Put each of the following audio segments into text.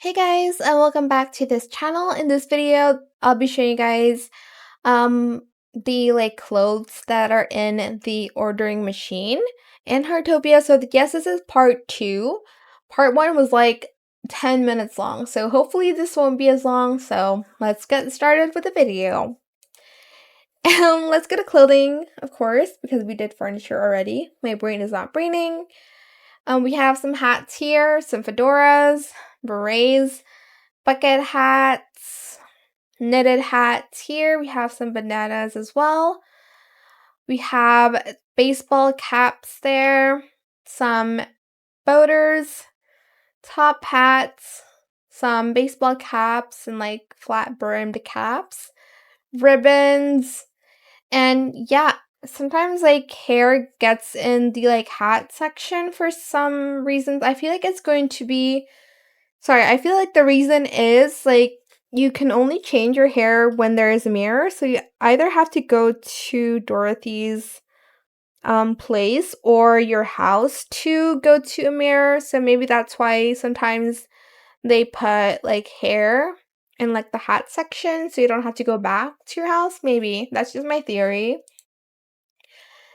Hey guys, and welcome back to this channel. In this video, I'll be showing you guys the clothes that are in the ordering machine in Heartopia. So yes, this is part 2. Part 1 was like 10 minutes long, so hopefully this won't be as long. So let's get started with the video. Let's go to clothing, of course, because we did furniture already. My brain is not braining. We have some hats here, some fedoras, berets, bucket hats, knitted hats here. We have some bananas as well. We have baseball caps there, some boaters, top hats, some baseball caps and flat brimmed caps, ribbons, and yeah, sometimes hair gets in the hat section for some reasons. I feel like it's going to be I feel like the reason is you can only change your hair when there is a mirror, so you either have to go to Dorothy's place or your house to go to a mirror. So maybe that's why sometimes they put hair in the hat section so you don't have to go back to your house. Maybe that's just my theory.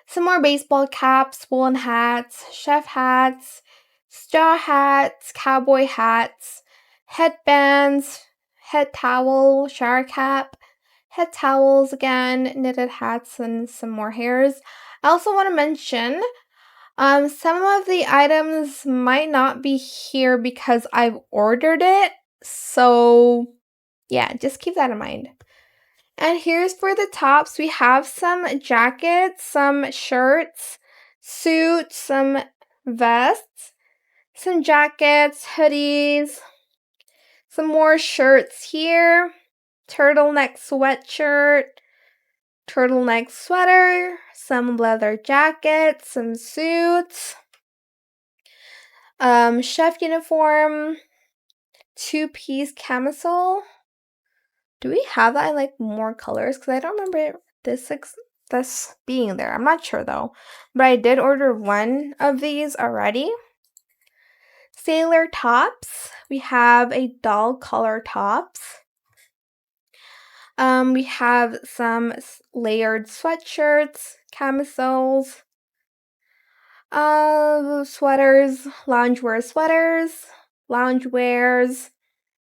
Some more baseball caps, woolen hats, chef hats, straw hats, cowboy hats, headbands, head towel, shower cap, head towels again, knitted hats, and some more hairs. I also want to mention some of the items might not be here because I've ordered it. So yeah, just keep that in mind. And here's for the tops. We have some jackets, some shirts, suits, some vests, some jackets, hoodies, some more shirts here, turtleneck sweatshirt, turtleneck sweater, some leather jackets, some suits, chef uniform, two-piece camisole. Do we have that in more colors? Because I don't remember this being there. I'm not sure though. But I did order one of these already. Sailor tops. We have a doll color tops. We have some layered sweatshirts, camisoles, sweaters, loungewears,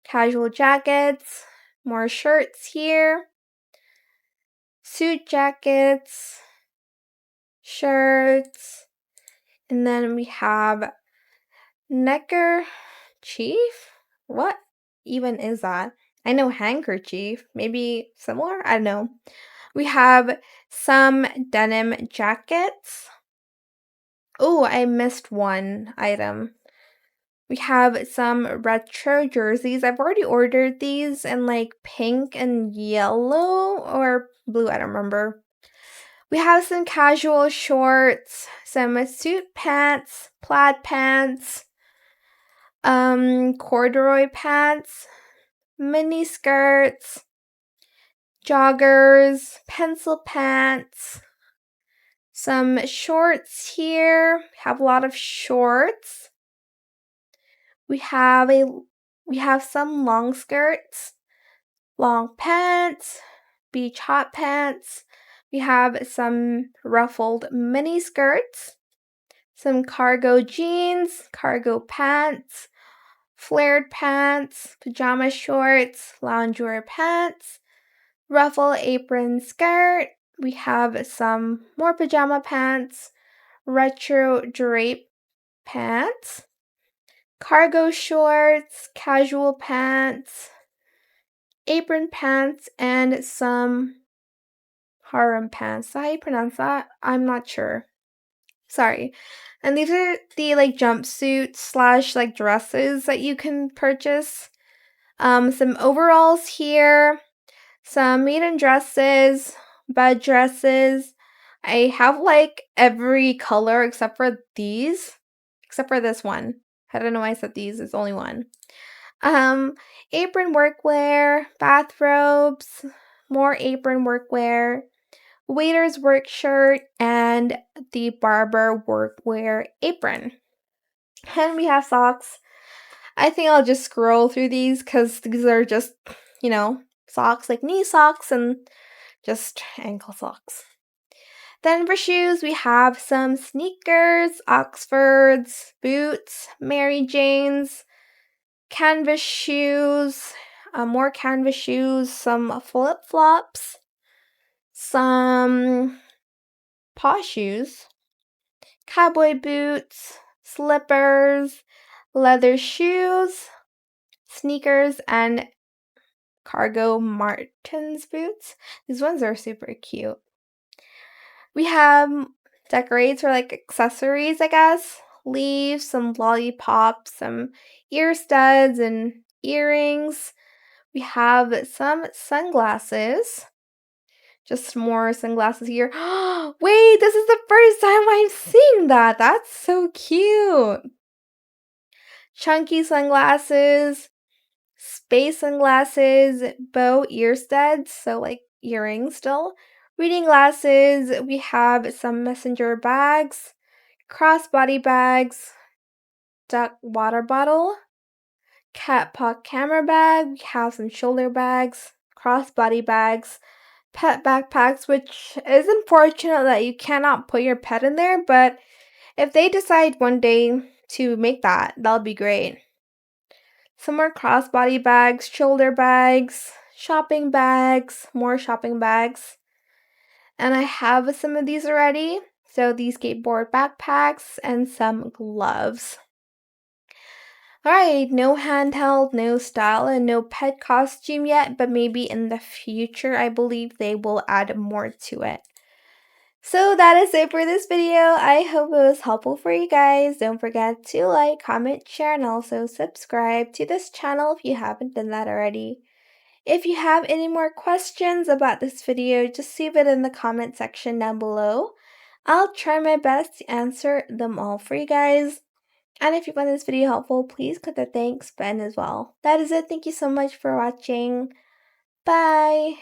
casual jackets, more shirts here, suit jackets, shirts, and then we have neckerchief. What even is that? I know handkerchief, maybe similar? I don't know. We have some denim jackets. Oh, I missed one item. We have some retro jerseys. I've already ordered these in pink and yellow or blue, I don't remember. We have some casual shorts, some suit pants, plaid pants, corduroy pants, mini skirts, joggers, pencil pants, some shorts here. We have a lot of shorts. We have some long skirts, long pants, beach hot pants. We have some ruffled mini skirts, some cargo jeans, cargo pants, flared pants, pajama shorts, loungewear pants, ruffle apron skirt. We have some more pajama pants, retro drape pants, cargo shorts, casual pants, apron pants, and some harem pants. Is that how you pronounce that? I'm not sure. Sorry. And these are the jumpsuits slash dresses that you can purchase. Some overalls here, some maiden dresses, bed dresses. I have every color except for these, except for this one. I don't know why I said these. It's only one. Apron workwear, bathrobes, more apron workwear, waiter's work shirt, and the barber workwear apron. And we have socks. I think I'll just scroll through these because these are just, you know, socks like knee socks and just ankle socks. Then for shoes, we have some sneakers, Oxfords, boots, Mary Janes, canvas shoes, more canvas shoes, some flip-flops, some paw shoes, cowboy boots, slippers, leather shoes, sneakers, and cargo Martens boots. These ones are super cute. We have decorates or like accessories, I guess. Leaves, some lollipops, some ear studs and earrings. We have some sunglasses. Just more sunglasses here. Wait, this is the first time I'm seeing that. That's so cute. Chunky sunglasses, space sunglasses, bow ear studs, so like earrings still. Reading glasses, we have some messenger bags, crossbody bags, duck water bottle, cat paw camera bag, we have some shoulder bags, crossbody bags, pet backpacks, which is unfortunate that you cannot put your pet in there, but if they decide one day to make that, that'll be great. Some more crossbody bags, shoulder bags, shopping bags, more shopping bags. And I have some of these already. So these skateboard backpacks and some gloves. Alright, no handheld, no style, and no pet costume yet, but maybe in the future I believe they will add more to it. So that is it for this video. I hope it was helpful for you guys. Don't forget to like, comment, share, and also subscribe to this channel if you haven't done that already. If you have any more questions about this video, just leave it in the comment section down below. I'll try my best to answer them all for you guys. And if you found this video helpful, please click the thanks button as well. That is it. Thank you so much for watching. Bye!